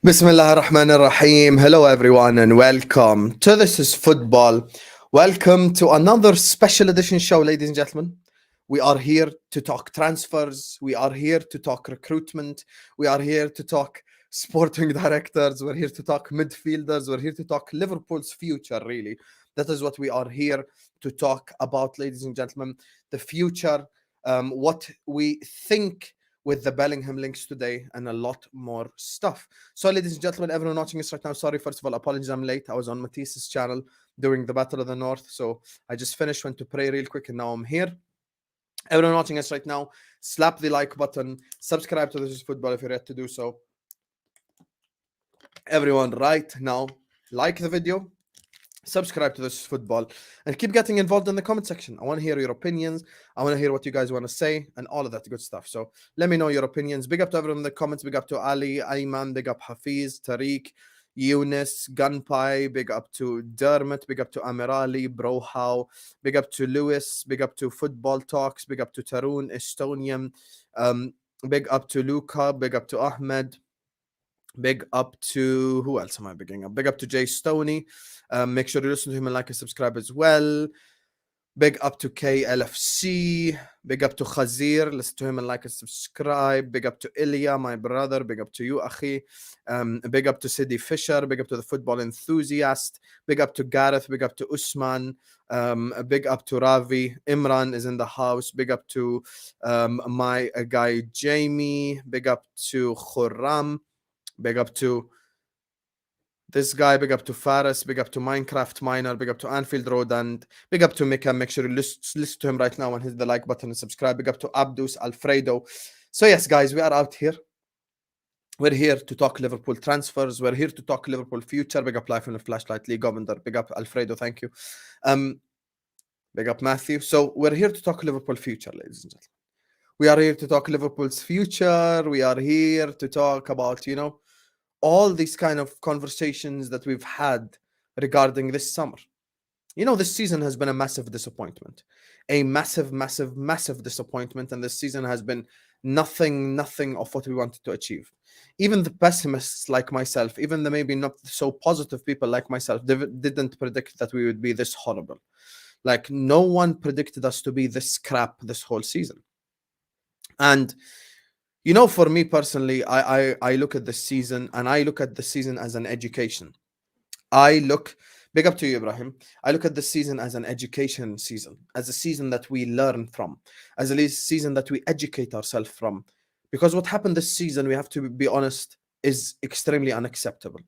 Bismillah ar-Rahman ar-Rahim. Hello everyone and welcome to This is Football. Welcome to another special edition show, ladies and gentlemen. We are here to talk transfers. We are here to talk recruitment. We are here to talk sporting directors. We're here to talk midfielders. We're here to talk Liverpool's future, really. That is what we are here to talk about, ladies and gentlemen. The future, what we think with the Bellingham links today, and a lot more stuff. So, ladies and gentlemen, everyone watching us right now, sorry, first of all, apologies, I'm late. I was on Matisse's channel during the Battle of the North, so I just finished, went to pray real quick, and now I'm here. Everyone watching us right now, slap the like button, subscribe to This is Football if you're yet to do so. Everyone right now, like the video, subscribe to This is Football, and keep getting involved in the comment section. I want to hear your opinions. I want to hear what you guys want to say and all of that good stuff. So let me know your opinions. Big up to everyone in the comments. Big up to Ali, Ayman, big up Hafiz, Tariq, Eunice, Gunpie, big up to Dermot, big up to Amirali, Brohow, big up to Lewis, big up to Football Talks, big up to Tarun, Estonian, big up to Luca, big up to Ahmed. Big up to, who else am I bigging up? Big up to Jay Stoney. Make sure you listen to him and like and subscribe as well. Big up to KLFC. Big up to Khazir. Listen to him and like and subscribe. Big up to Ilya, my brother. Big up to you, Akhi. Big up to Sidi Fisher. Big up to the football enthusiast. Big up to Gareth. Big up to Usman. Big up to Ravi. Imran is in the house. Big up to my guy Jamie. Big up to Khurram. Big up to this guy, big up to Faris, big up to Minecraft Miner, big up to Anfield Road, and big up to Mika. Make sure you listen to him right now and hit the like button and subscribe. Big up to Abdus, Alfredo. So yes, guys, we are out here. We're here to talk Liverpool transfers. We're here to talk Liverpool future. Big up Life in the Flashlight, Lee Govender. Big up Alfredo, thank you. Big up Matthew. So we're here to talk Liverpool future, ladies and gentlemen. We are here to talk Liverpool's future. We are here to talk about, all these kind of conversations that we've had regarding this summer. This season has been a massive disappointment. A massive, massive, massive disappointment. And this season has been nothing of what we wanted to achieve. Even the pessimists like myself, even the maybe not so positive people like myself, didn't predict that we would be this horrible. Like, no one predicted us to be this crap this whole season. And for me personally, I look at this season, and I look at the season as an education. Big up to you, Ibrahim. I look at the season as an education season, as a season that we learn from, as a season that we educate ourselves from. Because what happened this season, we have to be honest, is extremely unacceptable.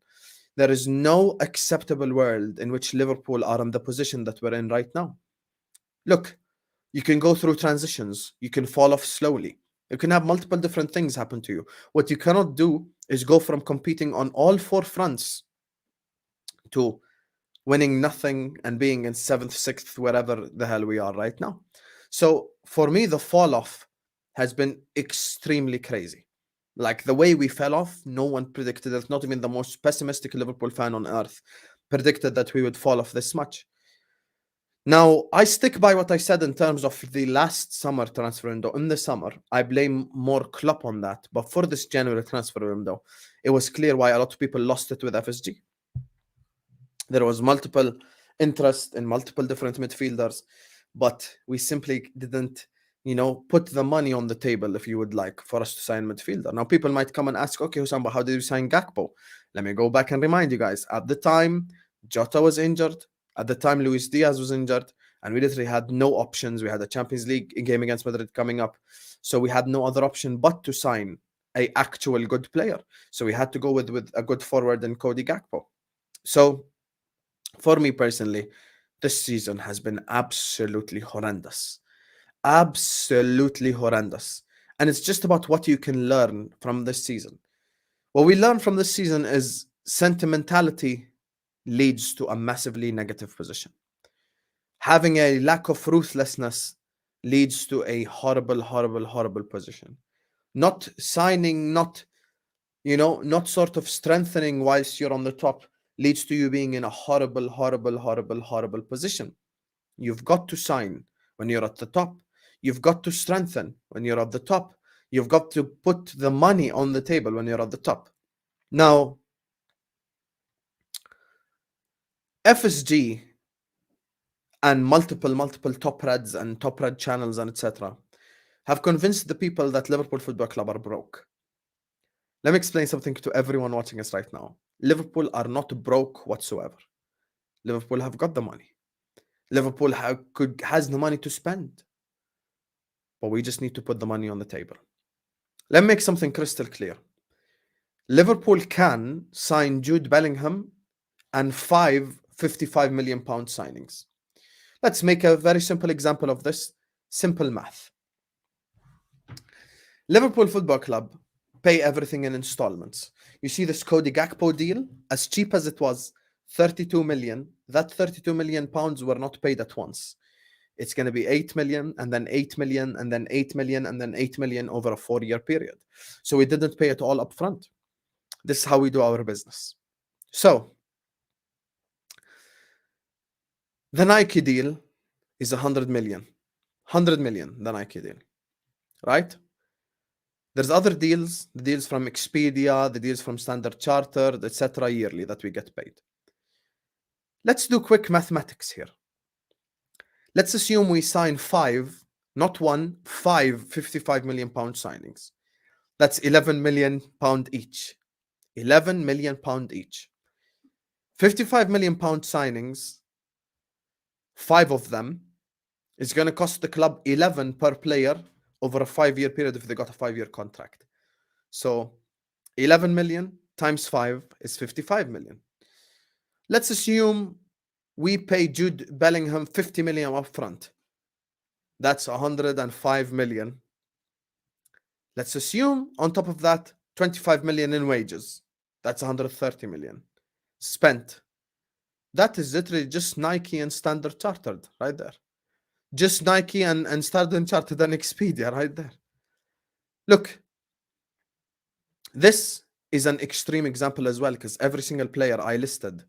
There is no acceptable world in which Liverpool are in the position that we're in right now. Look, you can go through transitions. You can fall off slowly. You can have multiple different things happen to you. What you cannot do is go from competing on all four fronts to winning nothing and being in 7th, 6th, wherever the hell we are right now. So for me, the fall off has been extremely crazy. Like, the way we fell off, no one predicted it. Not even the most pessimistic Liverpool fan on earth predicted that we would fall off this much. Now, I stick by what I said in terms of the last summer transfer window. In the summer, I blame more Klopp on that. But for this January transfer window, it was clear why a lot of people lost it with FSG. There was multiple interest in multiple different midfielders, but we simply didn't, put the money on the table, if you would like, for us to sign midfielder. Now, people might come and ask, okay, Hussam, but how did you sign Gakpo? Let me go back and remind you guys. At the time, Jota was injured. At the time, Luis Diaz was injured, and we literally had no options. We had a Champions League game against Madrid coming up, so we had no other option but to sign an actual good player. So we had to go with a good forward in Cody Gakpo. So for me personally, this season has been absolutely horrendous. Absolutely horrendous. And it's just about what you can learn from this season. What we learn from this season is sentimentality leads to a massively negative position. Having a lack of ruthlessness leads to a horrible, horrible, horrible position. Not signing, not sort of strengthening whilst you're on the top leads to you being in a horrible, horrible, horrible, horrible position. You've got to sign when you're at the top. You've got to strengthen when you're at the top. You've got to put the money on the table when you're at the top. Now, FSG and multiple top reds and top red channels and etc. have convinced the people that Liverpool Football Club are broke. Let me explain something to everyone watching us right now. Liverpool are not broke whatsoever. Liverpool have got the money. Liverpool has the money to spend. But we just need to put the money on the table. Let me make something crystal clear. Liverpool can sign Jude Bellingham and 5 55 million pound signings. Let's make a very simple example of this. Simple math. Liverpool Football Club pay everything in installments. You see this Cody Gakpo deal, as cheap as it was, 32 million. That 32 million pounds were not paid at once. It's going to be 8 million and then 8 million and then 8 million and then 8 million over a 4-year period. So we didn't pay it all up front. This is how we do our business. So the Nike deal is 100 million. 100 million, the Nike deal, right? There's other deals, the deals from Expedia, the deals from Standard Chartered, etc. yearly that we get paid. Let's do quick mathematics here. Let's assume we sign 5, not 1, 5 55 million pound signings. That's 11 million pound each. 11 million pound each. 55 million pound signings, 5 of them, is going to cost the club 11 per player over a 5-year period if they got a 5-year contract. So 11 million times 5 is 55 million. Let's assume we pay Jude Bellingham 50 million up front. That's 105 million. Let's assume on top of that 25 million in wages. That's 130 million spent. That is literally just Nike and Standard Chartered right there. Just Nike and Standard Chartered and Expedia right there. Look, this is an extreme example as well because every single player I listed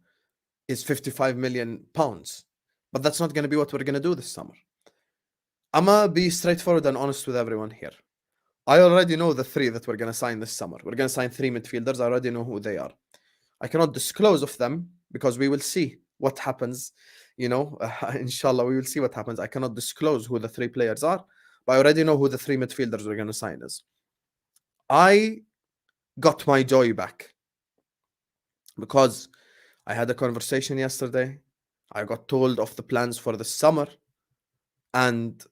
is 55 million pounds. But that's not going to be what we're going to do this summer. I'm going to be straightforward and honest with everyone here. I already know the 3 that we're going to sign this summer. We're going to sign 3 midfielders. I already know who they are. I cannot disclose of them because we will see what happens. You know, inshallah, we will see what happens. I cannot disclose who the 3 players are, but I already know who the 3 midfielders we're going to sign is. I got my joy back because I had a conversation yesterday. I got told of the plans for the summer and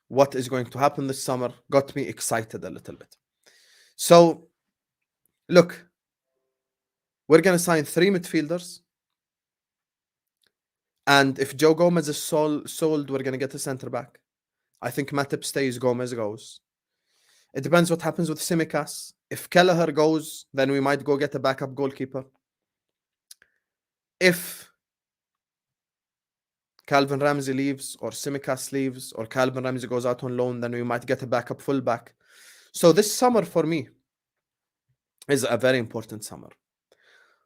what is going to happen this summer got me excited a little bit. So, look, we're going to sign 3 midfielders. And if Joe Gomez is sold, we're going to get a centre back. I think Matip stays, Gomez goes. It depends what happens with Tsimikas. If Kelleher goes, then we might go get a backup goalkeeper. If Calvin Ramsey leaves or Tsimikas leaves or Calvin Ramsey goes out on loan, then we might get a backup fullback. So this summer for me is a very important summer.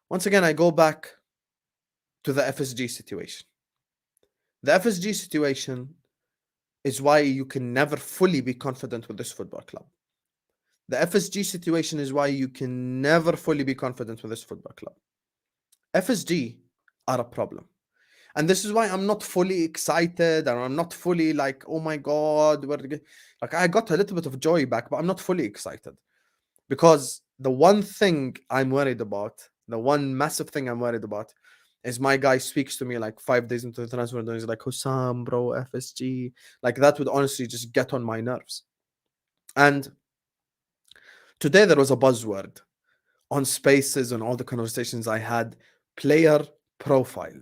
Once again, I go back to the FSG situation. The FSG situation is why you can never fully be confident with this football club. The FSG situation is why you can never fully be confident with this football club. FSG are a problem. And this is why I'm not fully excited and I'm not fully like, oh my God. Like I got a little bit of joy back, but I'm not fully excited. Because the one thing I'm worried about, the one massive thing I'm worried about is my guy speaks to me like 5 days into the transfer and he's like, Hussam, bro, FSG. Like that would honestly just get on my nerves. And today there was a buzzword on Spaces and all the conversations I had, player profile.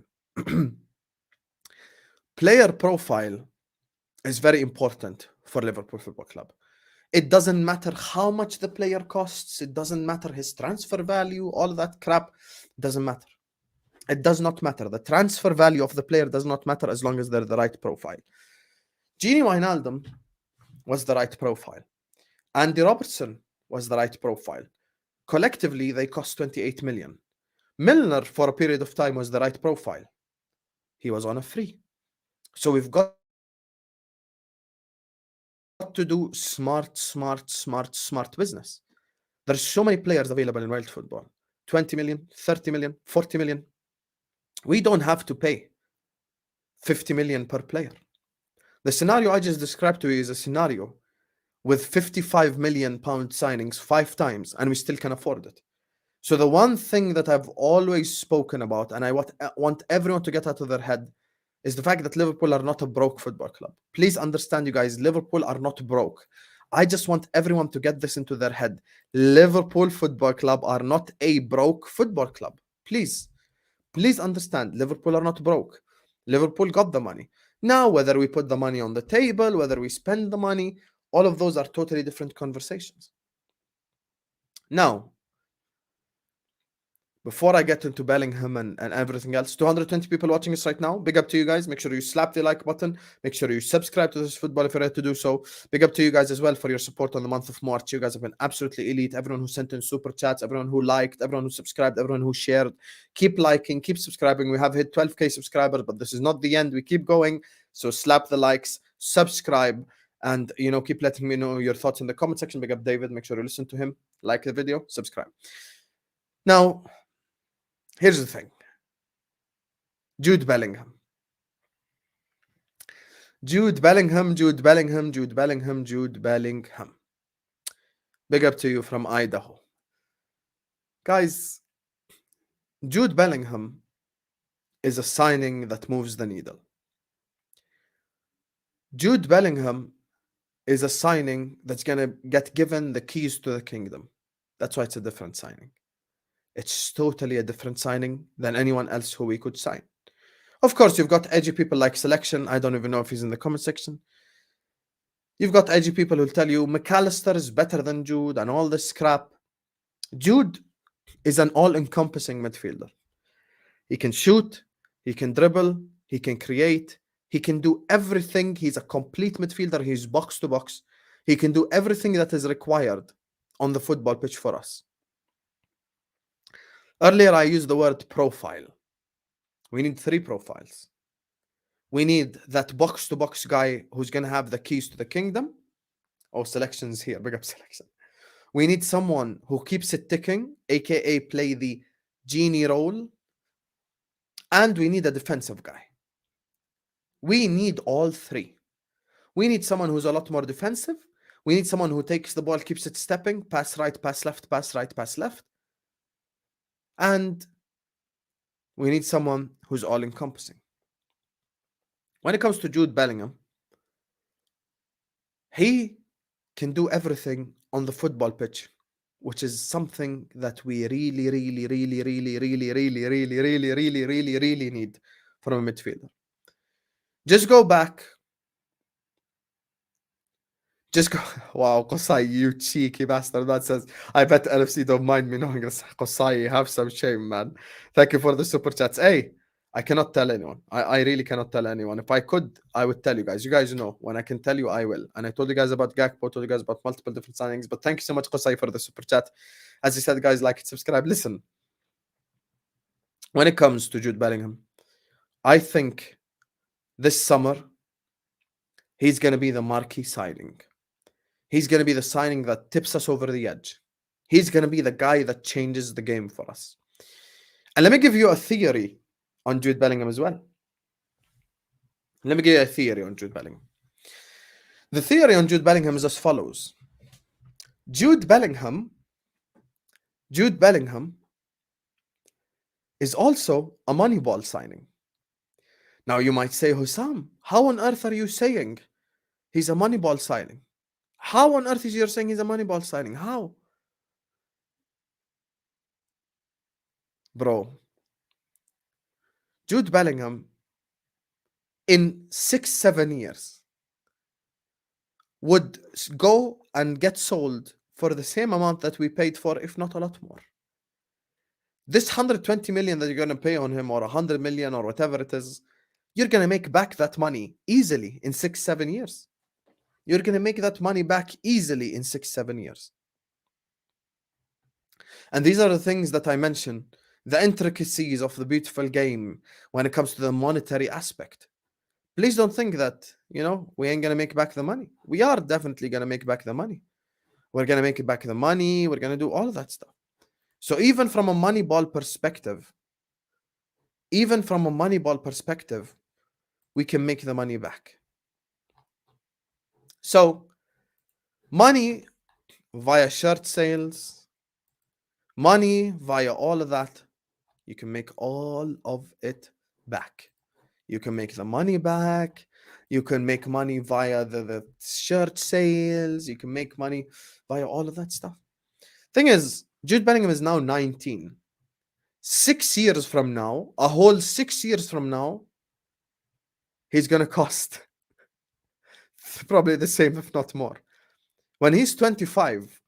Player profile is very important for Liverpool Football Club. It doesn't matter how much the player costs. It doesn't matter his transfer value, all that crap. It doesn't matter. It does not matter. The transfer value of the player does not matter as long as they're the right profile. Gini Wijnaldum was the right profile. Andy Robertson was the right profile. Collectively, they cost 28 million. Milner, for a period of time, was the right profile. He was on a free. So we've got to do smart business. There's so many players available in world football. 20 million, 30 million, 40 million. We don't have to pay 50 million per player. The scenario I just described to you is a scenario with 55 million pound signings 5 times, and we still can afford it. So the one thing that I've always spoken about, and I want everyone to get out of their head, is the fact that Liverpool are not a broke football club. Please understand, you guys, Liverpool are not broke. I just want everyone to get this into their head. Liverpool Football Club are not a broke football club. Please understand, Liverpool are not broke. Liverpool got the money. Now, whether we put the money on the table, whether we spend the money, all of those are totally different conversations. Now, before I get into Bellingham and everything else, 220 people watching us right now. Big up to you guys. Make sure you slap the like button. Make sure you subscribe to this football if you're ready to do so. Big up to you guys as well for your support on the month of March. You guys have been absolutely elite. Everyone who sent in super chats, everyone who liked, everyone who subscribed, everyone who shared. Keep liking, keep subscribing. We have hit 12k subscribers, but this is not the end. We keep going. So slap the likes, subscribe, and keep letting me know your thoughts in the comment section. Big up David. Make sure you listen to him, like the video, subscribe. Now, here's the thing. Jude Bellingham. Jude Bellingham. Big up to you from Idaho. Guys, Jude Bellingham is a signing that moves the needle. Jude Bellingham is a signing that's going to get given the keys to the kingdom. That's why it's a different signing. It's totally a different signing than anyone else who we could sign. Of course, you've got edgy people like Selection. I don't even know if he's in the comment section. You've got edgy people who'll tell you McAllister is better than Jude and all this crap. Jude is an all-encompassing midfielder. He can shoot, he can dribble, he can create, he can do everything. He's a complete midfielder. He's box to box. He can do everything that is required on the football pitch for us. Earlier, I used the word profile. We need 3 profiles. We need that box-to-box guy who's going to have the keys to the kingdom. Oh, Selection's here. Big up Selection. We need someone who keeps it ticking, a.k.a. play the genie role. And we need a defensive guy. We need all 3. We need someone who's a lot more defensive. We need someone who takes the ball, keeps it stepping, pass right, pass left, pass right, pass left. And we need someone who's all-encompassing. When it comes to Jude Bellingham, he can do everything on the football pitch, which is something that we really need from a midfielder. Just go back. Wow, Qusay, you cheeky bastard. That says, I bet LFC don't mind me knowing this. Qusay, have some shame, man. Thank you for the super chats. Hey, I cannot tell anyone. I really cannot tell anyone. If I could, I would tell you guys. You guys know, when I can tell you, I will. And I told you guys about Gakpo, told you guys about multiple different signings. But thank you so much, Qusay, for the super chat. As I said, guys, like and subscribe. Listen, when it comes to Jude Bellingham, I think this summer, he's going to be the marquee signing. He's going to be the signing that tips us over the edge. He's going to be the guy that changes the game for us. And let me give you a theory on Jude Bellingham as well. Let me give you a theory on Jude Bellingham. The theory on Jude Bellingham is as follows. Jude Bellingham is also a Moneyball signing. Now you might say, Hussam, how on earth are you saying he's a Moneyball signing? How on earth is you saying he's a Moneyball signing? How? Bro, Jude Bellingham in 6-7 years would go and get sold for the same amount that we paid for, if not a lot more. This 120 million that you're going to pay on him, or 100 million, or whatever it is, you're going to make back that money easily in 6-7 years. You're going to make that money back easily in 6-7 years. And these are the things that I mentioned, the intricacies of the beautiful game when it comes to the monetary aspect. Please don't think that, we ain't going to make back the money. We are definitely going to make back the money. We're going to make it back the money. We're going to do all of that stuff. So even from a Moneyball perspective, we can make the money back. So money via shirt sales, money via all of that, you can make all of it back. You can make the money back. You can make money via the shirt sales. You can make money via all of that stuff. Thing is, Jude Bellingham is now 19. 6 years from now, a whole 6 years from now, he's going to cost probably the same, if not more. When he's 25,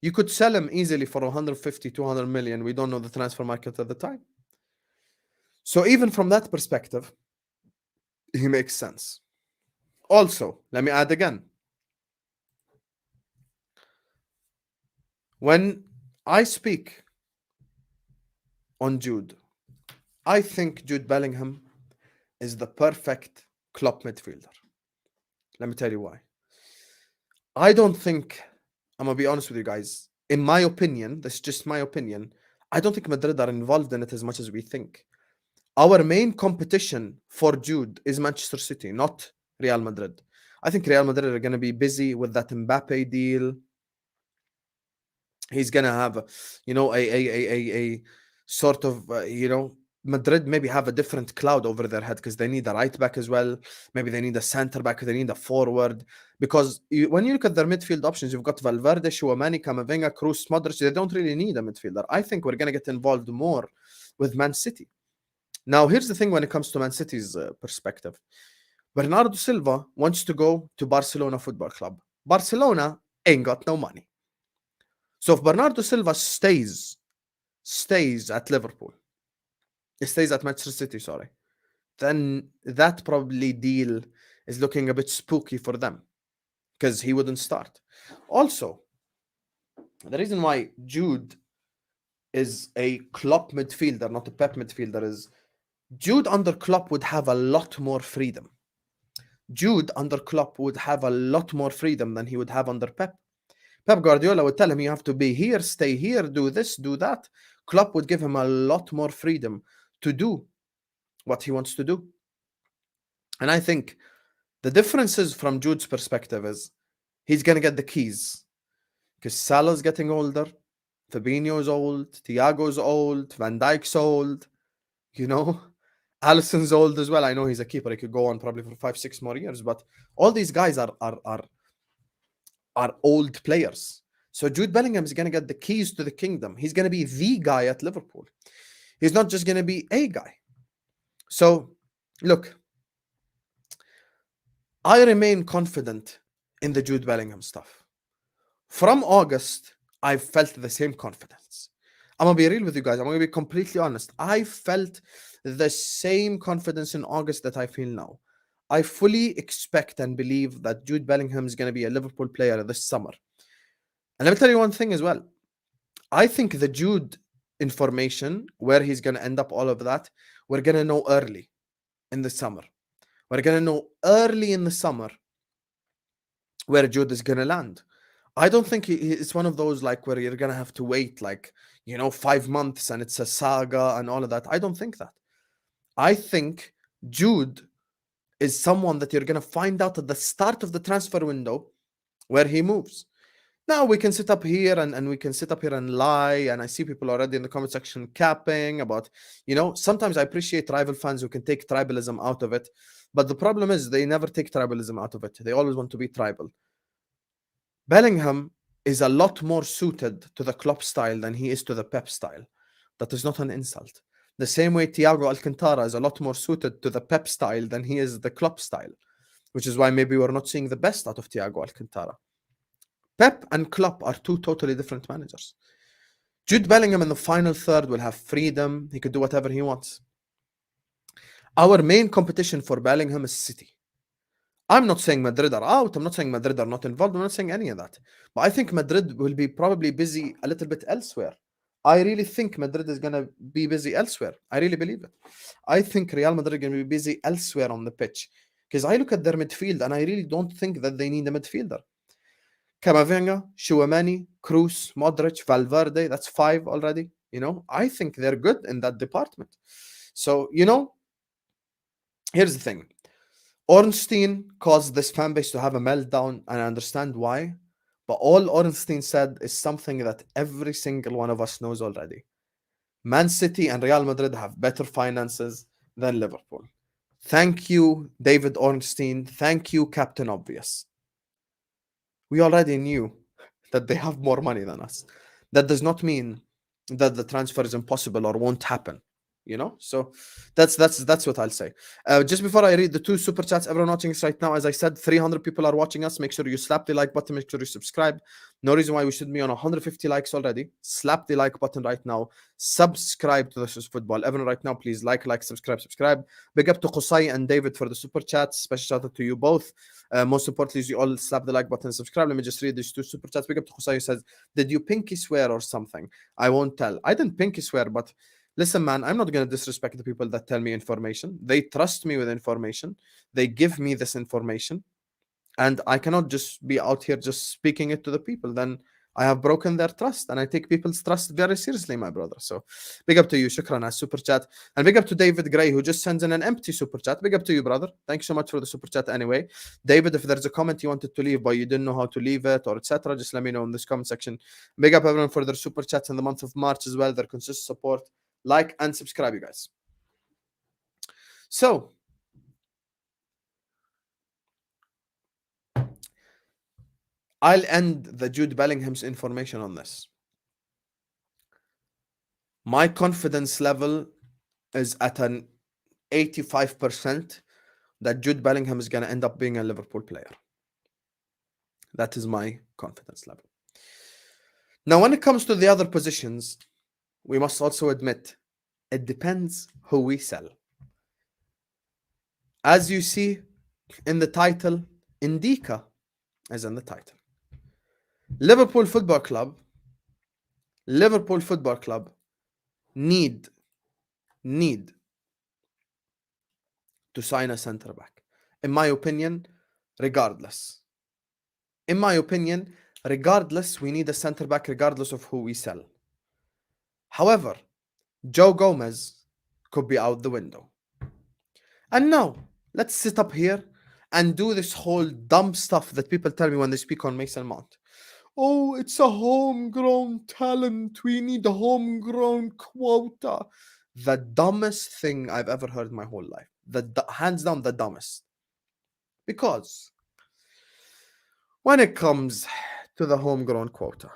you could sell him easily for 150, 200 million. We don't know the transfer market at the time. So even from that perspective, he makes sense. Also, let me add again. When I speak on Jude, I think Jude Bellingham is the perfect Klopp midfielder. Let me tell you why. I don't think, I'm going to be honest with you guys, in my opinion, that's just my opinion, I don't think Madrid are involved in it as much as we think. Our main competition for Jude is Manchester City, not Real Madrid. I think Real Madrid are going to be busy with that Mbappe deal. He's going to have, a sort of, Madrid maybe have a different cloud over their head because they need a right back as well. Maybe they need a center back. They need a forward. Because when you look at their midfield options, you've got Valverde, Tchouaméni, Camavinga, Kroos, Modric. They don't really need a midfielder. I think we're going to get involved more with Man City. Now, here's the thing when it comes to Man City's perspective. Bernardo Silva wants to go to Barcelona Football Club. Barcelona ain't got no money. So if Bernardo Silva stays at Liverpool, he stays at Manchester City, sorry, then that probably deal is looking a bit spooky for them because he wouldn't start. Also, the reason why Jude is a Klopp midfielder, not a Pep midfielder, is Jude under Klopp would have a lot more freedom. Jude under Klopp would have a lot more freedom than he would have under Pep. Pep Guardiola would tell him, you have to be here, stay here, do this, do that. Klopp would give him a lot more freedom to do what he wants to do. And I think the differences from Jude's perspective is he's going to get the keys because Salah's getting older, Fabinho's old, Thiago's old, Van Dijk's old, Alisson's old as well. I know he's a keeper. He could go on probably for 5-6 more years, but all these guys are old players. So Jude Bellingham is going to get the keys to the kingdom. He's going to be the guy at Liverpool. He's not just going to be a guy. So, look, I remain confident in the Jude Bellingham stuff. From August, I've felt the same confidence. I'm going to be real with you guys. I'm going to be completely honest. I felt the same confidence in August that I feel now. I fully expect and believe that Jude Bellingham is going to be a Liverpool player this summer. And let me tell you one thing as well. I think the Jude information, where he's going to end up, all of that, we're going to know early in the summer. We're going to know early in the summer where Jude is going to land. I don't think it's one of those like where you're going to have to wait 5 months and it's a saga and all of that. I don't think that. I think Jude is someone that you're going to find out at the start of the transfer window where he moves. Now we can sit up here and we can sit up here and lie. And I see people already in the comment section capping about, sometimes I appreciate rival fans who can take tribalism out of it. But the problem is they never take tribalism out of it. They always want to be tribal. Bellingham is a lot more suited to the Klopp style than he is to the Pep style. That is not an insult. The same way Thiago Alcantara is a lot more suited to the Pep style than he is the Klopp style, which is why maybe we're not seeing the best out of Thiago Alcantara. Pep and Klopp are two totally different managers. Jude Bellingham in the final third will have freedom. He could do whatever he wants. Our main competition for Bellingham is City. I'm not saying Madrid are out. I'm not saying Madrid are not involved. I'm not saying any of that. But I think Madrid will be probably busy a little bit elsewhere. I really think Madrid is going to be busy elsewhere. I really believe it. I think Real Madrid is going to be busy elsewhere on the pitch. Because I look at their midfield and I really don't think that they need a midfielder. Camavinga, Chouameni, Kroos, Modric, Valverde. That's 5 already. You know, I think they're good in that department. So, you know, here's the thing. Ornstein caused this fan base to have a meltdown, and I understand why. But all Ornstein said is something that every single one of us knows already. Man City and Real Madrid have better finances than Liverpool. Thank you, David Ornstein. Thank you, Captain Obvious. We already knew that they have more money than us. That does not mean that the transfer is impossible or won't happen. You know, so that's what I'll say. Just before I read the 2 super chats, everyone watching us right now, as I said, 300 people are watching us. Make sure you slap the like button. Make sure you subscribe. No reason why we should be on 150 likes already. Slap the like button right now. Subscribe to This Is Football. Everyone right now, please like, subscribe. Big up to Qusay and David for the super chats. Special shout out to you both. Most importantly, you all slap the like button and subscribe. Let me just read these 2 super chats. Big up to Qusay, who says, did you pinky swear or something? I won't tell. I didn't pinky swear, but listen, man, I'm not going to disrespect the people that tell me information. They trust me with information. They give me this information. And I cannot just be out here just speaking it to the people. Then I have broken their trust. And I take people's trust very seriously, my brother. So big up to you. Shukran as super chat. And big up to David Gray, who just sends in an empty super chat. Big up to you, brother. Thank you so much for the super chat anyway. David, if there's a comment you wanted to leave, but you didn't know how to leave it or etc., just let me know in this comment section. Big up everyone for their super chats in the month of March as well. Their consistent support. Like and subscribe, you guys. So, I'll end the Jude Bellingham's information on this. My confidence level is at an 85% that Jude Bellingham is going to end up being a Liverpool player. That is my confidence level. Now, when it comes to the other positions, we must also admit it depends who we sell. As you see in the title, Ndicka is in the title. Liverpool Football Club need to sign a centre back. In my opinion, regardless, we need a centre back regardless of who we sell. However, Joe Gomez could be out the window. And now, let's sit up here and do this whole dumb stuff that people tell me when they speak on Mason Mount. Oh, it's a homegrown talent. We need a homegrown quota. The dumbest thing I've ever heard in my whole life. Hands down, the dumbest. Because when it comes to the homegrown quota,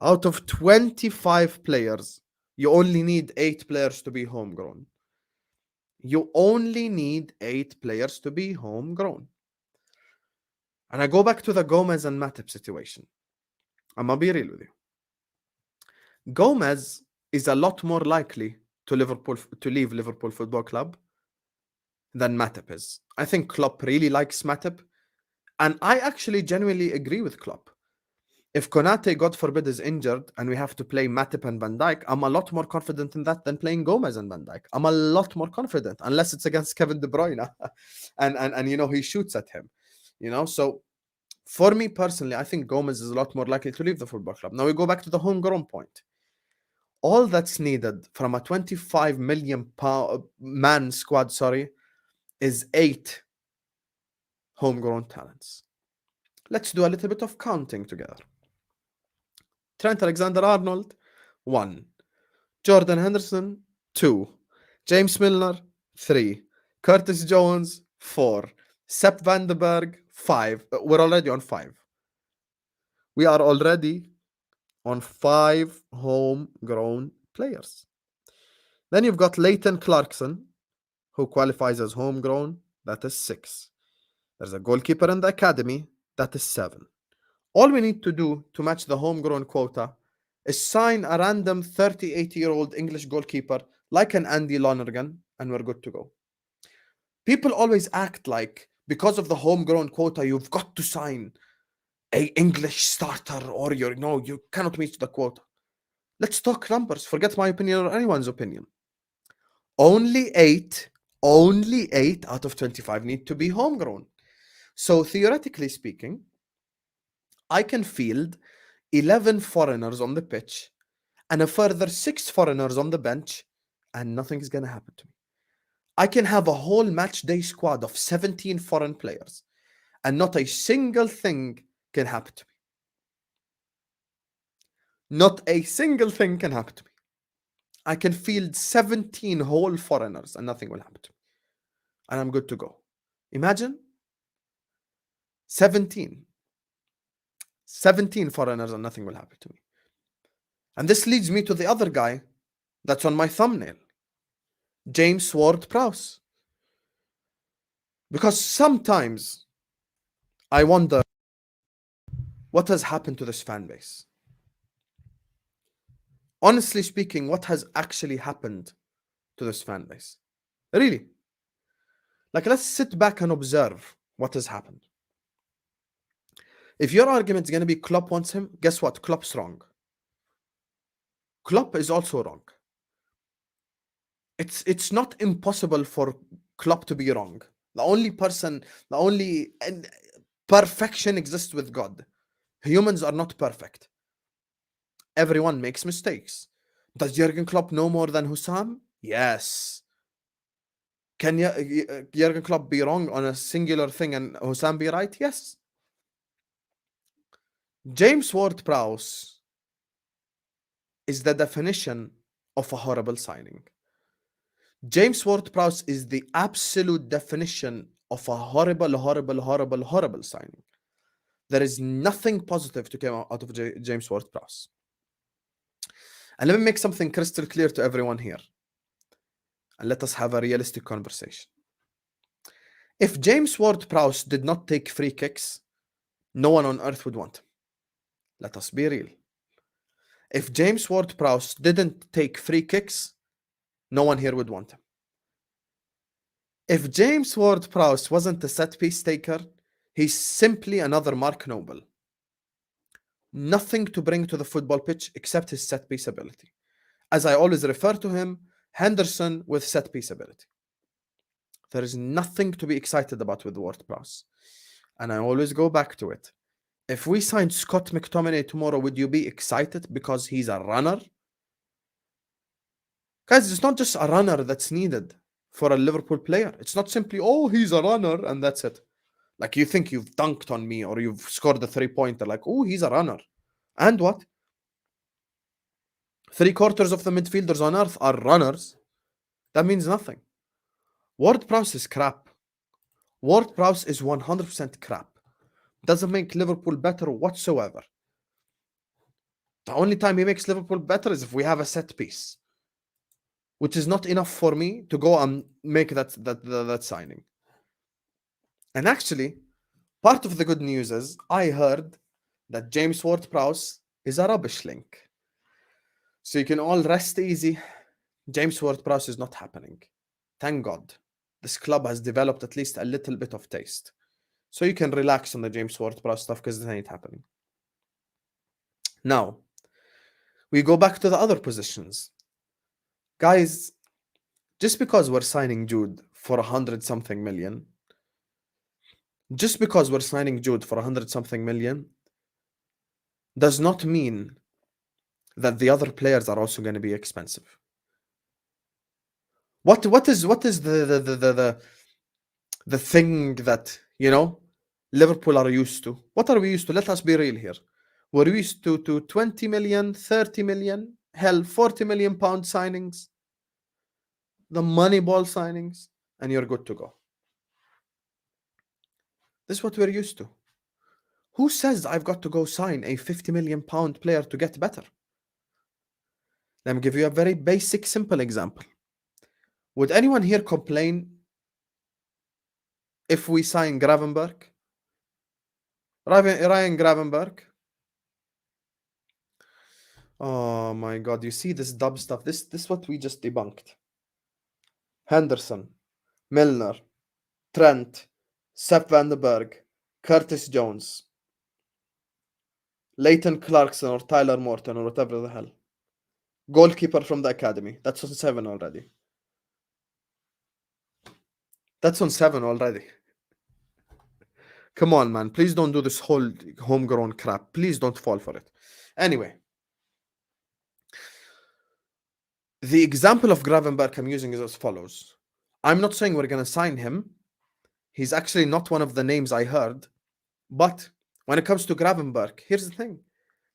out of 25 players, you only need 8 players to be homegrown. You only need 8 players to be homegrown. And I go back to the Gomez and Matip situation. I'm going to be real with you. Gomez is a lot more likely to leave Liverpool Football Club than Matip is. I think Klopp really likes Matip. And I actually genuinely agree with Klopp. If Konate, God forbid, is injured and we have to play Matip and Van Dijk, I'm a lot more confident in that than playing Gomez and Van Dijk. I'm a lot more confident, unless it's against Kevin De Bruyne. and you know, he shoots at him. You know, so for me personally, I think Gomez is a lot more likely to leave the football club. Now we go back to the homegrown point. All that's needed from a 25 million man squad, is 8 homegrown talents. Let's do a little bit of counting together. Trent Alexander-Arnold, 1. Jordan Henderson, 2. James Milner, 3. Curtis Jones, 4. Sepp van den Berg, 5. We're already on 5. We are already on 5 homegrown players. Then you've got Leighton Clarkson, who qualifies as homegrown. That is 6. There's a goalkeeper in the academy. That is 7. All we need to do to match the homegrown quota is sign a random 38-year-old English goalkeeper like an Andy Lonergan, and we're good to go. People always act like because of the homegrown quota, you've got to sign a English starter or you cannot meet the quota. Let's talk numbers. Forget my opinion or anyone's opinion. Only 8 out of 25 need to be homegrown. So theoretically speaking, I can field 11 foreigners on the pitch and a further 6 foreigners on the bench, and nothing is going to happen to me. I can have a whole match day squad of 17 foreign players, and not a single thing can happen to me. Not a single thing can happen to me. I can field 17 whole foreigners, and nothing will happen to me. And I'm good to go. Imagine 17 foreigners, and nothing will happen to me. And this leads me to the other guy that's on my thumbnail, James Ward-Prowse. Because sometimes I wonder what has happened to this fan base. Honestly speaking, what has actually happened to this fan base? Really? Like, let's sit back and observe what has happened. If your argument is going to be Klopp wants him, guess what? Klopp's wrong. Klopp is also wrong. It's not impossible for Klopp to be wrong. The only perfection exists with God. Humans are not perfect. Everyone makes mistakes. Does Jurgen Klopp know more than Hussam? Yes. Can Jurgen Klopp be wrong on a singular thing and Hussam be right? Yes. James Ward-Prowse is the definition of a horrible signing. James Ward-Prowse is the absolute definition of a horrible signing. There is nothing positive to come out of James Ward-Prowse. And let me make something crystal clear to everyone here. And let us have a realistic conversation. If James Ward-Prowse did not take free kicks, no one on earth would want him. Let us be real. If James Ward-Prowse didn't take free kicks, no one here would want him. If James Ward-Prowse wasn't a set-piece taker, he's simply another Mark Noble. Nothing to bring to the football pitch except his set-piece ability. As I always refer to him, Henderson with set-piece ability. There is nothing to be excited about with Ward-Prowse. And I always go back to it. If we signed Scott McTominay tomorrow, would you be excited because he's a runner? Guys, it's not just a runner that's needed for a Liverpool player. It's not simply, oh, he's a runner and that's it. Like, you think you've dunked on me or you've scored a 3-pointer. Like, oh, he's a runner. And what? 3/4 of the midfielders on earth are runners. That means nothing. Ward-Prowse is crap. Ward-Prowse is 100% crap. Doesn't make Liverpool better whatsoever. The only time he makes Liverpool better is if we have a set piece, which is not enough for me to go and make that signing. And actually, part of the good news is I heard that James Ward-Prowse is a rubbish link. So you can all rest easy. James Ward-Prowse is not happening. Thank God. This club has developed at least a little bit of taste. So you can relax on the James Ward-Prowse stuff because it ain't happening. Now, we go back to the other positions. Guys, just because we're signing Jude for 100-something million, does not mean that the other players are also going to be expensive. What is the thing that, you know, Liverpool are used to? What are we used to? Let us be real here. We're used to 20 million, 30 million, hell, 40 million pound signings, the money ball signings, and you're good to go. This is what we're used to. Who says I've got to go sign a 50 million pound player to get better? Let me give you a very basic, simple example. Would anyone here complain if we sign Gravenberg? Ryan Gravenberg. Oh my God, you see this dub stuff? This is what we just debunked. Henderson, Milner, Trent, Sepp van den Berg, Curtis Jones, Leighton Clarkson or Tyler Morton or whatever the hell. Goalkeeper from the academy. That's on 7 already. Come on, man. Please don't do this whole homegrown crap. Please don't fall for it. Anyway, the example of Gravenberg I'm using is as follows. I'm not saying we're going to sign him. He's actually not one of the names I heard. But when it comes to Gravenberg, here's the thing.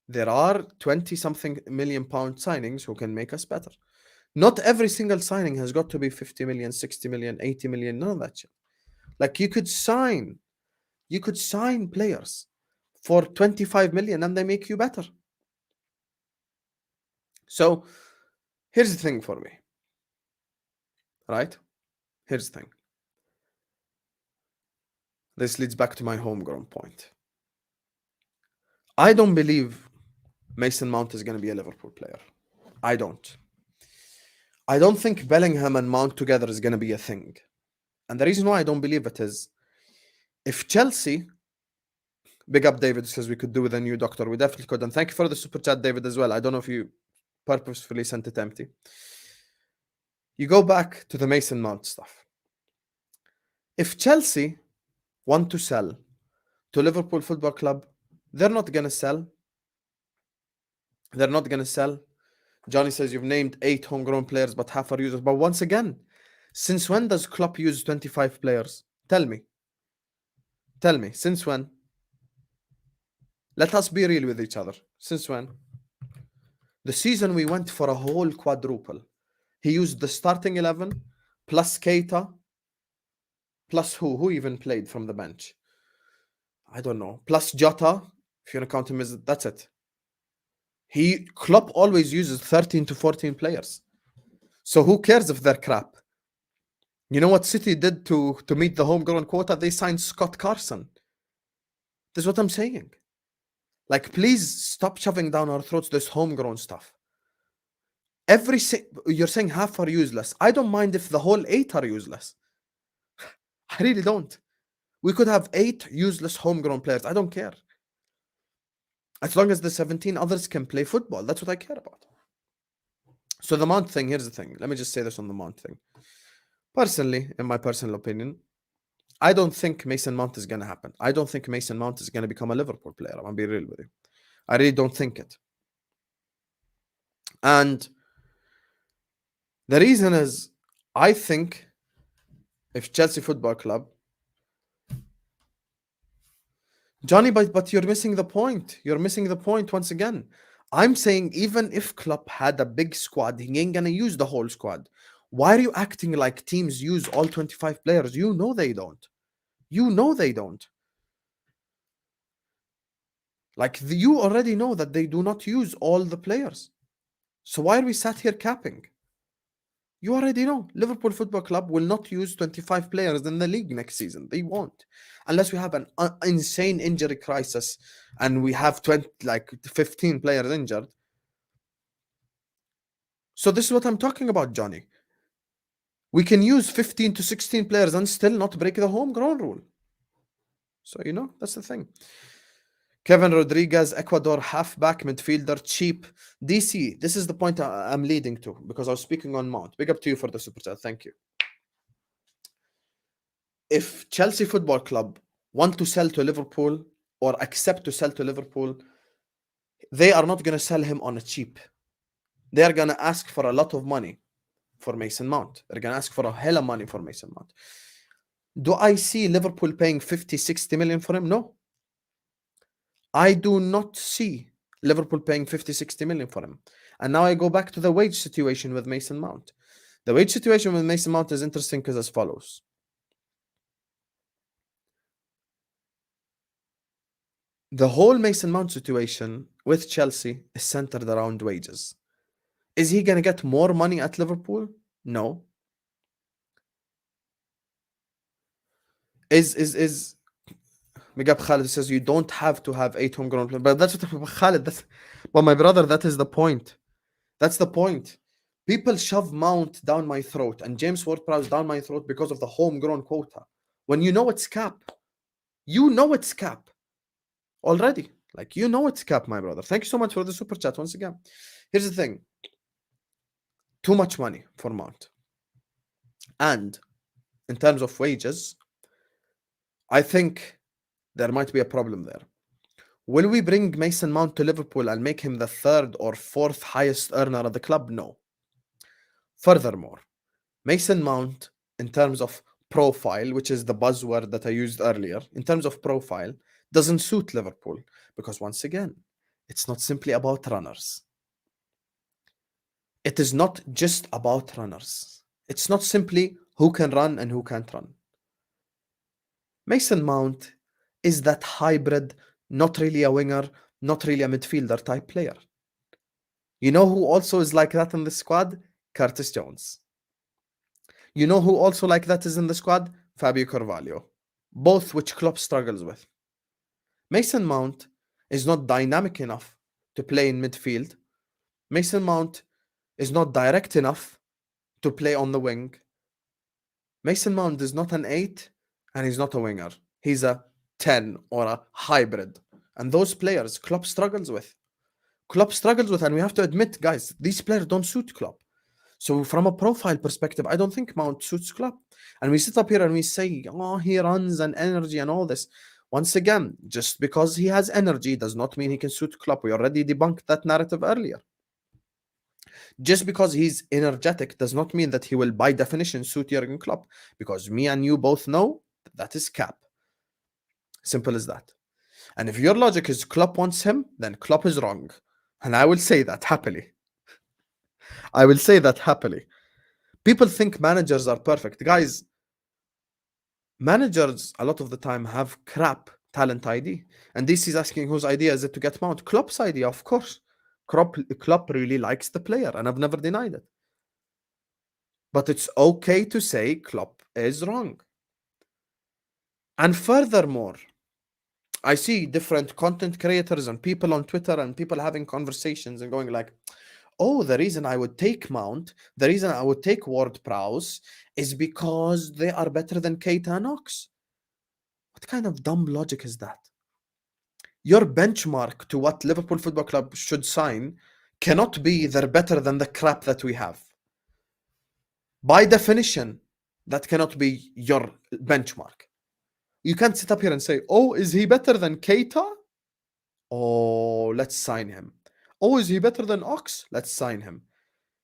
There are 20-something million pound signings who can make us better. Not every single signing has got to be 50 million, 60 million, 80 million, none of that shit. Like you could sign players for 25 million and they make you better. So here's the thing for me. Right? Here's the thing. This leads back to my homegrown point. I don't believe Mason Mount is going to be a Liverpool player. I don't think Bellingham and Mount together is going to be a thing. And the reason why I don't believe it is if Chelsea, big up David, says we could do with a new doctor. We definitely could. And thank you for the super chat, David, as well. I don't know if you purposefully sent it empty. You go back to the Mason Mount stuff. If Chelsea want to sell to Liverpool Football Club, they're not going to sell. They're not going to sell. Johnny says you've named 8 homegrown players, but half are users. But once again, since when does Klopp use 25 players? Tell me, since when? Let us be real with each other. Since when? The season we went for a whole quadruple. He used the starting 11 plus Keita plus who even played from the bench? I don't know. Plus Jota, if you want to count him as that's it. Klopp always uses 13 to 14 players. So who cares if they're crap? You know what City did to meet the homegrown quota? They signed Scott Carson. This is what I'm saying. Like, please stop shoving down our throats this homegrown stuff. You're saying half are useless. I don't mind if the whole 8 are useless. I really don't. We could have 8 useless homegrown players. I don't care. As long as the 17 others can play football. That's what I care about. So the Mount thing, here's the thing. Let me just say this on the Mount thing. Personally, in my personal opinion, I don't think Mason Mount is going to happen. I don't think Mason Mount is going to become a Liverpool player. I'm going to be real with you. I really don't think it. And the reason is, I think if Chelsea Football Club... Johnny, but you're missing the point. You're missing the point once again. I'm saying even if Klopp had a big squad, he ain't going to use the whole squad. Why are you acting like teams use all 25 players? You know they don't. You know they don't. Like, you already know that they do not use all the players. So why are we sat here capping? You already know Liverpool Football Club will not use 25 players in the league next season. They won't. Unless we have an insane injury crisis and we have 15 players injured. So this is what I'm talking about, Johnny. We can use 15 to 16 players and still not break the homegrown rule. So, that's the thing. Kevin Rodriguez, Ecuador, halfback, midfielder, cheap. DC, this is the point I'm leading to because I was speaking on Mount. Big up to you for the super chat. Thank you. If Chelsea Football Club want to sell to Liverpool or accept to sell to Liverpool, they are not going to sell him on a cheap. They are going to ask for a lot of money for Mason Mount. They're going to ask for a hell of money for Mason Mount. Do I see Liverpool paying 50, 60 million for him? No. I do not see Liverpool paying 50, 60 million for him. And now I go back to the wage situation with Mason Mount. The wage situation with Mason Mount is interesting because as follows. The whole Mason Mount situation with Chelsea is centered around wages. Is he going to get more money at Liverpool? No. Megab Khalid says you don't have to have 8 homegrown players. But that's what Khalid, but my brother, that is the point. That's the point. People shove Mount down my throat and James Ward-Prowse down my throat because of the homegrown quota. When you know it's cap. You know it's cap. Already. Like, you know it's cap, my brother. Thank you so much for the super chat once again. Here's the thing. Too much money for Mount. And in terms of wages, I think there might be a problem there. Will we bring Mason Mount to Liverpool and make him the third or fourth highest earner at the club? No. Furthermore, Mason Mount, in terms of profile, which is the buzzword that I used earlier, in terms of profile, doesn't suit Liverpool because, once again, it's not simply about runners. It is not just about runners. It's not simply who can run and who can't run. Mason Mount is that hybrid, not really a winger, not really a midfielder type player. You know who also is like that in the squad? Curtis Jones. You know who also like that is in the squad? Fabio Carvalho. Both which Klopp struggles with. Mason Mount is not dynamic enough to play in midfield. Mason Mount is not direct enough to play on the wing. Mason Mount is not an 8 and he's not a winger. He's a 10 or a hybrid. And those players Klopp struggles with. And we have to admit, guys, these players don't suit Klopp. So from a profile perspective, I don't think Mount suits Klopp. And we sit up here and we say, oh, he runs and energy and all this. Once again, just because he has energy does not mean he can suit Klopp. We already debunked that narrative earlier. Just because he's energetic does not mean that he will, by definition, suit Jurgen Klopp. Because me and you both know that is cap. Simple as that. And if your logic is Klopp wants him, then Klopp is wrong. And I will say that happily. People think managers are perfect. Guys, managers a lot of the time have crap talent ID. And this is asking whose idea is it to get Mount? Klopp's idea, of course. Klopp really likes the player, and I've never denied it. But it's okay to say Klopp is wrong. And furthermore, I see different content creators and people on Twitter and people having conversations and going like, oh, the reason I would take Mount, the reason I would take Ward-Prowse is because they are better than Keita and Ox. What kind of dumb logic is that? Your benchmark to what Liverpool Football Club should sign cannot be they're better than the crap that we have. By definition, that cannot be your benchmark. You can't sit up here and say, oh, is he better than Keita? Oh, let's sign him. Oh, is he better than Ox? Let's sign him.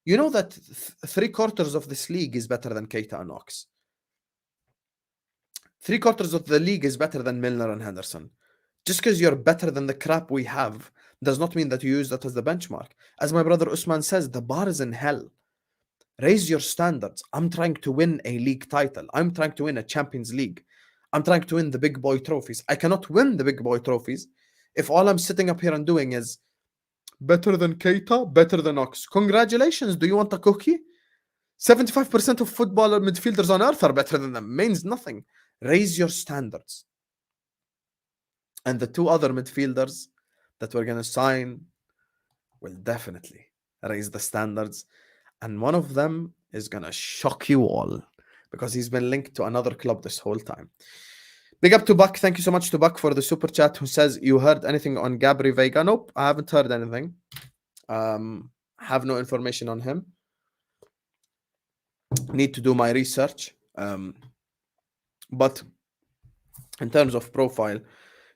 You know that 3/4 of this league is better than Keita and Ox. 3/4 of the league is better than Milner and Henderson. Just because you're better than the crap we have does not mean that you use that as the benchmark. As my brother Usman says, the bar is in hell. Raise your standards. I'm trying to win a league title. I'm trying to win a Champions League. I'm trying to win the big boy trophies. I cannot win the big boy trophies if all I'm sitting up here and doing is better than Keita, better than Ox. Congratulations. Do you want a cookie? 75% of football midfielders on earth are better than them. Means nothing. Raise your standards. And the two other midfielders that we're going to sign will definitely raise the standards. And one of them is going to shock you all because he's been linked to another club this whole time. Big up to Buck. Thank you so much to Buck for the super chat who says, you heard anything on Gabri Veiga? Nope, I haven't heard anything. Have no information on him. Need to do my research. But in terms of profile,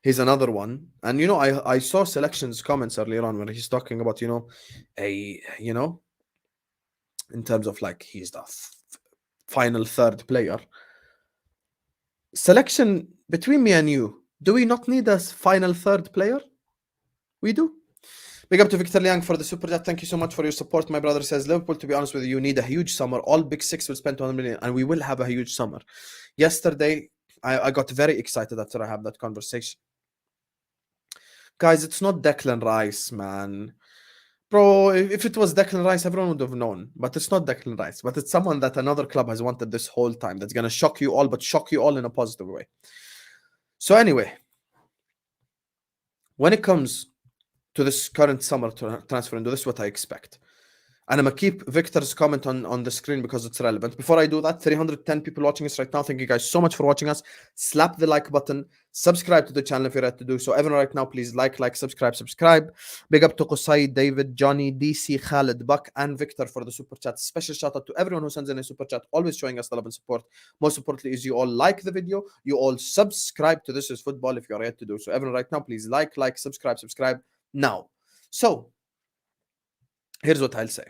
he's another one. And, you know, I saw Selection's comments earlier on when he's talking about, you know, in terms of like he's the final third player. Selection, between me and you, do we not need a final third player? We do. Big up to Victor Liang for the super chat. Thank you so much for your support. My brother says, Liverpool, to be honest with you, need a huge summer. All big six will spend 200 million, and we will have a huge summer. Yesterday, I got very excited after I had that conversation. Guys, it's not Declan Rice, man. Bro, if it was Declan Rice, everyone would have known. But it's not Declan Rice. But it's someone that another club has wanted this whole time. That's going to shock you all, but shock you all in a positive way. So anyway, when it comes to this current summer transfer window, this is what I expect. And I'm gonna keep Victor's comment on the screen because it's relevant. Before I do that, 310 people watching us right now. Thank you guys so much for watching us. Slap the like button, subscribe to the channel if you're ready to do so. Everyone right now, please like, subscribe. Big up to Qusay, David, Johnny, DC, Khalid, Buck, and Victor for the super chat. Special shout out to everyone who sends in a super chat, always showing us the love and support. Most importantly, is you all like the video, you all subscribe to This Is Football if you're ready to do so. Everyone right now, please like, subscribe now. So here's what I'll say.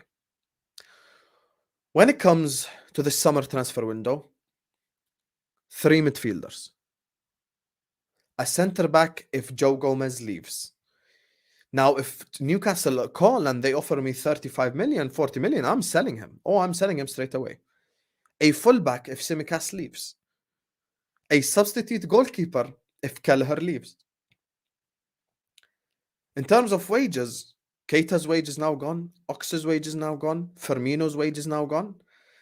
When it comes to the summer transfer window, 3 midfielders. A centre-back if Joe Gomez leaves. Now, if Newcastle call and they offer me 35 million, 40 million, I'm selling him. Oh, I'm selling him straight away. A fullback if Tsimikas leaves. A substitute goalkeeper if Kelleher leaves. In terms of wages, Keita's wage is now gone. Ox's wage is now gone. Firmino's wage is now gone.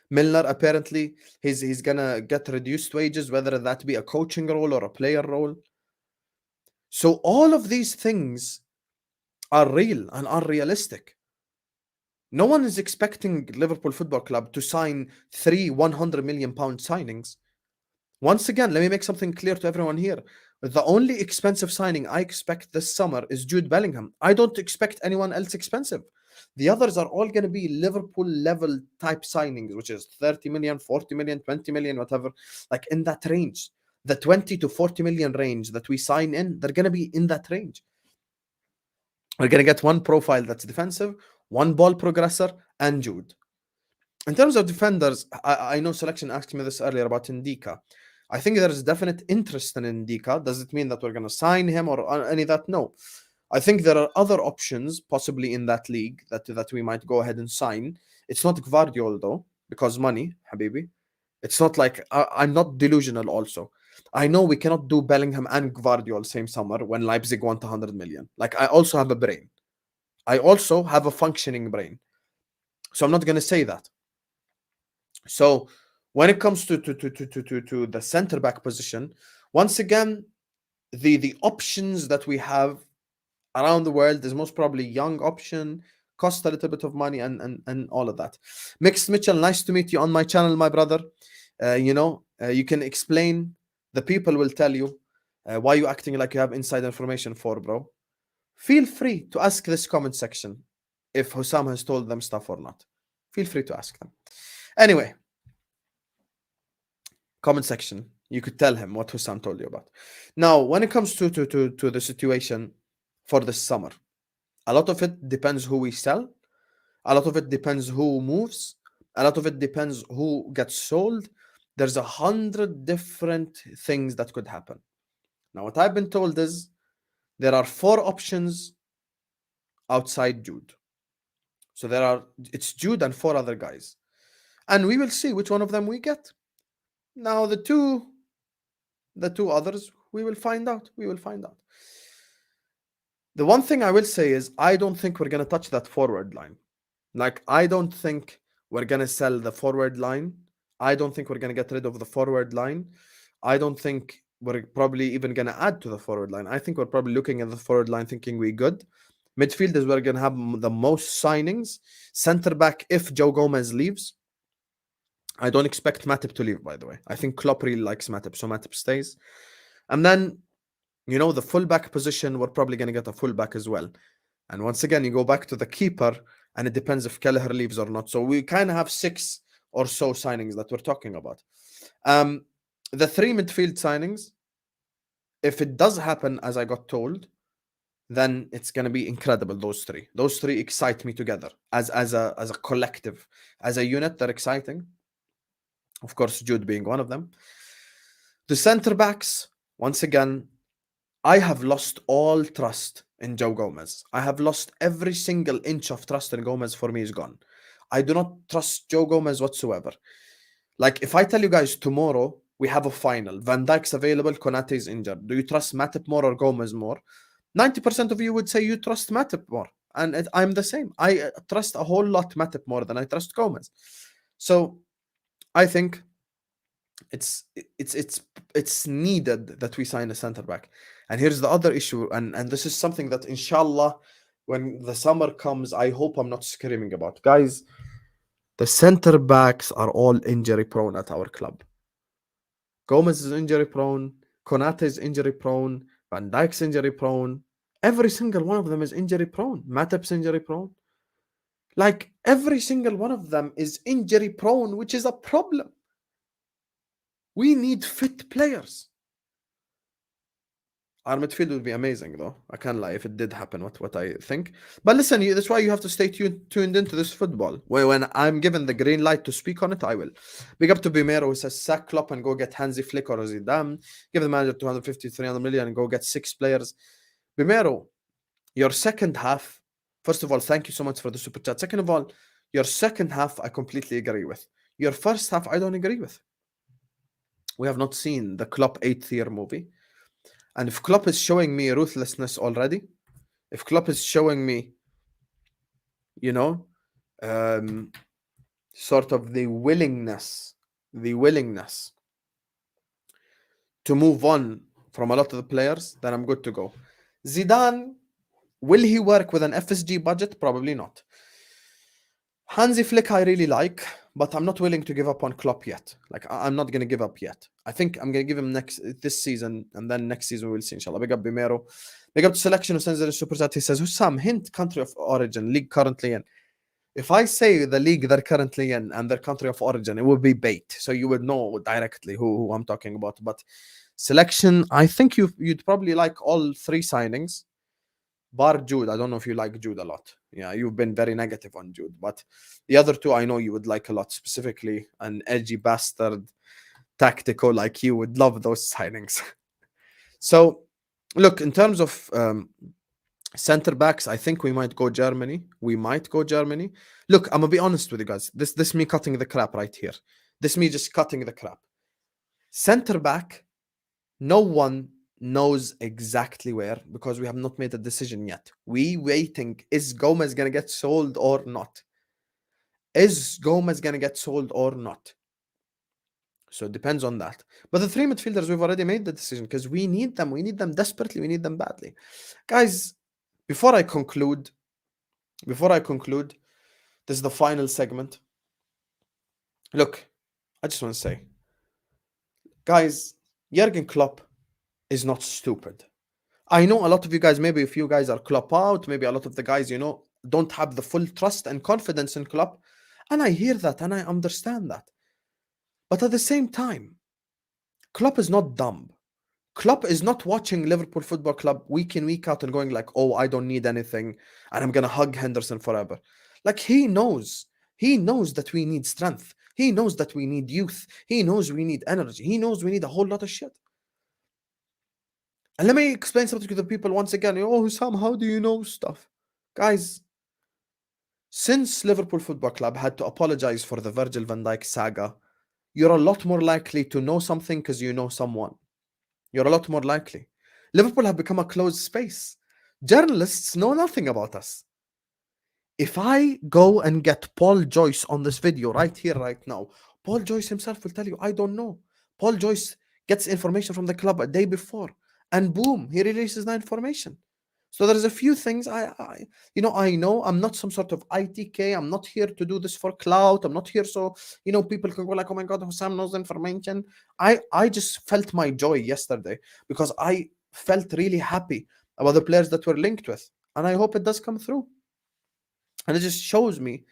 Milner, apparently, he's gonna get reduced wages, whether that be a coaching role or a player role. So all of these things are real and are realistic. No one is expecting Liverpool Football Club to sign 3 100 million pound signings. Once again, let me make something clear to everyone here. The only expensive signing I expect this summer is Jude Bellingham. I don't expect anyone else expensive. The others are all going to be Liverpool level type signings, which is 30 million, 40 million, 20 million, whatever, like in that range. The 20 to 40 million range that we sign in, they're going to be in that range. We're going to get one profile that's defensive, one ball progressor, and Jude. In terms of defenders, I know Selection asked me this earlier about Ndicka. I think there is definite interest in Ndicka. Does it mean that we're going to sign him or any of that? No. I think there are other options possibly in that league that we might go ahead and sign. It's not Gvardiol though, because money, Habibi. It's not like I'm not delusional also. I know we cannot do Bellingham and Gvardiol same summer when Leipzig want 100 million. Like I also have a brain. I also have a functioning brain. So I'm not going to say that. So when it comes to the center back position, once again, the options that we have around the world is most probably young option, cost a little bit of money, and all of that. Mixed Mitchell, nice to meet you on my channel, my brother. You can explain. The people will tell you why you acting like you have inside information for, bro. Feel free to ask this comment section if Hussam has told them stuff or not. Feel free to ask them. Anyway, comment section. You could tell him what Hussam told you about. Now, when it comes to the situation for this summer, a lot of it depends who we sell. A lot of it depends who moves. A lot of it depends who gets sold. There's 100 different things that could happen. Now, what I've been told is there are 4 options outside Jude. So it's Jude and 4 other guys. And we will see which one of them we get. Now, the two others, we will find out. The one thing I will say is I don't think we're going to touch that forward line. Like, I don't think we're going to sell the forward line. I don't think we're going to get rid of the forward line. I don't think we're probably even going to add to the forward line. I think we're probably looking at the forward line thinking we're good. Midfield is where we're going to have the most signings. Center back, if Joe Gomez leaves. I don't expect Matip to leave, by the way. I think Klopp really likes Matip, so Matip stays. And then, the fullback position, we're probably going to get a fullback as well. And once again, you go back to the keeper, and it depends if Kelleher leaves or not. So we kind of have 6 or so signings that we're talking about. The 3 midfield signings, if it does happen as I got told, then it's going to be incredible, those 3. Those 3 excite me together as a collective. As a unit, they're exciting. Of course, Jude being one of them. The center backs, once again, I have lost all trust in Joe Gomez. I have lost every single inch of trust in Gomez. For me is gone. I do not trust Joe Gomez whatsoever. Like, if I tell you guys tomorrow we have a final, Van Dijk's available, Konate is injured, do you trust Matip more or Gomez more? 90% of you would say you trust Matip more. And I'm the same. I trust a whole lot Matip more than I trust Gomez. So I think it's needed that we sign a center back. And here's the other issue, and this is something that inshallah when the summer comes, I hope I'm not screaming about. Guys, the center backs are all injury prone at our club. Gomez is injury prone, Konate is injury prone, Van Dijk's injury prone. Every single one of them is injury prone. Matip's injury prone. Like every single one of them is injury prone, which is a problem. We need fit players. Our midfield would be amazing, though. I can't lie if it did happen. What I think. But listen, that's why you have to stay tuned into this football. When I'm given the green light to speak on it, I will. Big up to Bimero, who says sack Klopp and go get Hansi Flick or Zidane. Give the manager 250, 300 million and go get 6 players. Bimero, your second half. First of all, thank you so much for the super chat. Second of all, your second half, I completely agree with. Your first half, I don't agree with. We have not seen the Klopp 8th year movie. And if Klopp is showing me ruthlessness already, if Klopp is showing me, sort of the willingness to move on from a lot of the players, then I'm good to go. Zidane, will he work with an FSG budget? Probably not. Hansi Flick I really like, but I'm not willing to give up on Klopp yet. Like, I'm not going to give up yet. I think I'm going to give him this season, and then next season we'll see, inshallah. Big up Bimero. Big up to Selection, who sends in a super chat. He says, Hussam, hint country of origin, league currently in. If I say the league they're currently in and their country of origin, it would be bait. So you would know directly who I'm talking about. But Selection, I think you'd probably like all 3 signings. Bar Jude, I don't know if you like Jude a lot. Yeah, you've been very negative on Jude. But the other 2 I know you would like a lot, specifically an edgy bastard, tactical like you would love those signings. So, look, in terms of center backs, I think we might go Germany. Look, I'm gonna be honest with you guys. This me cutting the crap right here. This me just cutting the crap. Center back, no one knows exactly where because we have not made a decision yet. We waiting. Is Gomez gonna get sold or not? So it depends on that. But the 3 midfielders, we've already made the decision because we need them. We need them desperately. We need them badly. Guys, before I conclude, this is the final segment. Look, I just want to say, guys, Jurgen Klopp is not stupid. I know a lot of you guys, maybe if you guys are Klopp out, maybe a lot of the guys, don't have the full trust and confidence in Klopp. And I hear that and I understand that. But at the same time, Klopp is not dumb. Klopp is not watching Liverpool Football Club week in, week out and going like, oh, I don't need anything and I'm going to hug Henderson forever. Like, he knows that we need strength. He knows that we need youth. He knows we need energy. He knows we need a whole lot of shit. And let me explain something to the people once again. Oh, Sam, how do you know stuff? Guys, since Liverpool Football Club had to apologize for the Virgil van Dijk saga, you're a lot more likely to know something because you know someone. You're a lot more likely. Liverpool have become a closed space. Journalists know nothing about us. If I go and get Paul Joyce on this video right here, right now, Paul Joyce himself will tell you, I don't know. Paul Joyce gets information from the club a day before, and boom, he releases the information. So there's a few things I know. I'm not some sort of ITK. I'm not here to do this for clout. I'm not here so, people can go like, oh my God, Hussam knows information. I just felt my joy yesterday because I felt really happy about the players that were linked with. And I hope it does come through. And it just shows me,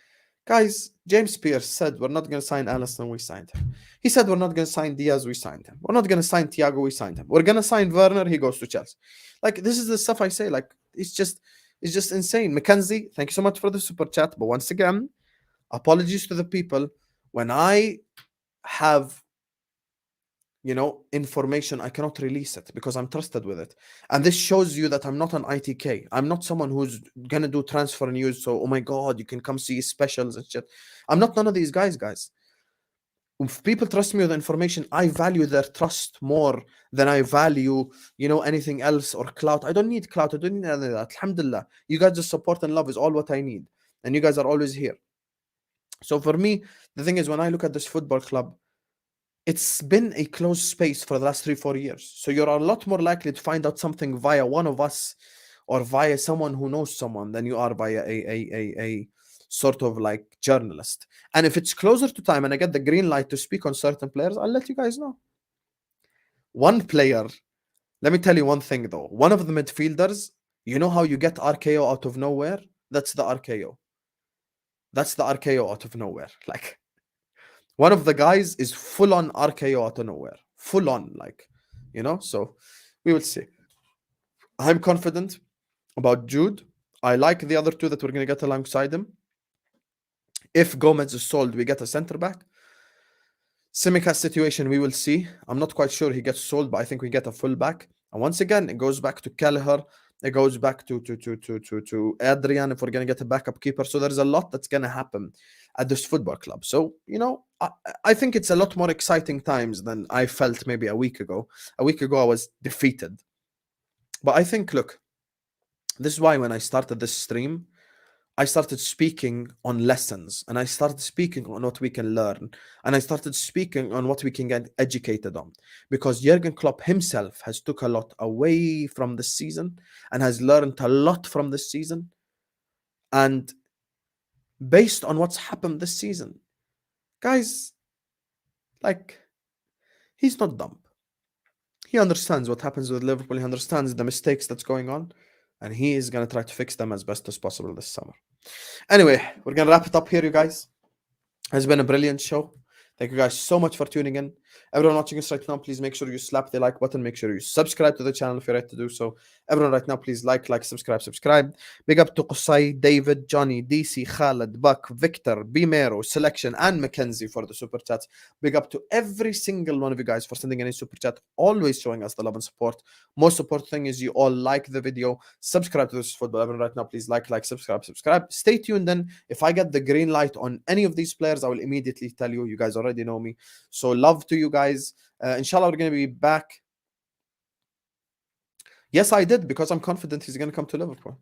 guys, James Pearce said, we're not going to sign Alisson, we signed him. He said, we're not going to sign Diaz, we signed him. We're not going to sign Thiago, we signed him. We're going to sign Werner, he goes to Chelsea. Like, this is the stuff I say. Like, it's just insane. Mackenzie, thank you so much for the super chat. But once again, apologies to the people. When I have, information, I cannot release it because I'm trusted with it. And this shows you that I'm not an ITK. I'm not someone who's going to do transfer news. So, oh my God, you can come see specials and shit. I'm not none of these guys. If people trust me with information, I value their trust more than I value, anything else or clout. I don't need clout. I don't need any of that. Alhamdulillah. You guys' just support and love is all what I need. And you guys are always here. So for me, the thing is, when I look at this football club, it's been a closed space for the last 3-4 years. So you're a lot more likely to find out something via one of us or via someone who knows someone than you are via a sort of like journalist. And if it's closer to time and I get the green light to speak on certain players, I'll let you guys know. One player, let me tell you one thing though. One of the midfielders, you know how you get RKO out of nowhere? That's the RKO. That's the RKO out of nowhere. Like, one of the guys is full on RKO out of nowhere. Full on, like, you know? So we will see. I'm confident about Jude. I like the other two that we're going to get alongside him. If Gomez is sold, we get a centre back. Simicast situation, we will see. I'm not quite sure he gets sold, but I think we get a full back. And once again, it goes back to Kelleher. It goes back to Adrian if we're going to get a backup keeper. So there's a lot that's going to happen at this football club. So, you know, I think it's a lot more exciting times than I felt maybe a week ago. A week ago, I was defeated. But I think, look, this is why when I started this stream, I started speaking on lessons and I started speaking on what we can learn and I started speaking on what we can get educated on, because Jurgen Klopp himself has took a lot away from this season and has learned a lot from this season. And based on what's happened this season, guys, like, he's not dumb. He understands what happens with Liverpool. He understands the mistakes that's going on, and he is going to try to fix them as best as possible this summer. Anyway, we're going to wrap it up here, you guys. It's been a brilliant show. Thank you guys so much for tuning in. Everyone watching us right now, please make sure you slap the like button. Make sure you subscribe to the channel if you're ready to do so. Everyone right now, please like, subscribe. Big up to Qusay, David, Johnny, DC, Khaled, Buck, Victor, Bimero, Selection, and Mackenzie for the super chats. Big up to every single one of you guys for sending any super chat, always showing us the love and support. Most important thing is you all like the video, subscribe to this football. Everyone right now, please like, subscribe. Stay tuned then. If I get the green light on any of these players, I will immediately tell you. You guys already know me. So love to you guys. Inshallah, we're going to be back. Yes, I did, because I'm confident he's going to come to Liverpool.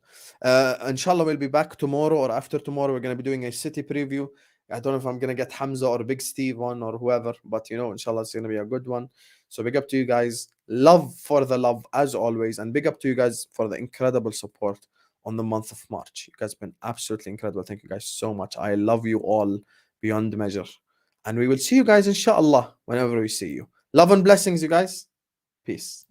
Inshallah, we'll be back tomorrow or after tomorrow. We're going to be doing a City preview. I don't know if I'm going to get Hamza or Big Steve on or whoever, but, you know, inshallah, it's going to be a good one. So big up to you guys. Love for the love, as always. And big up to you guys for the incredible support on the month of March. You guys have been absolutely incredible. Thank you guys so much. I love you all beyond measure. And we will see you guys, inshallah, whenever we see you. Love and blessings, you guys. Peace.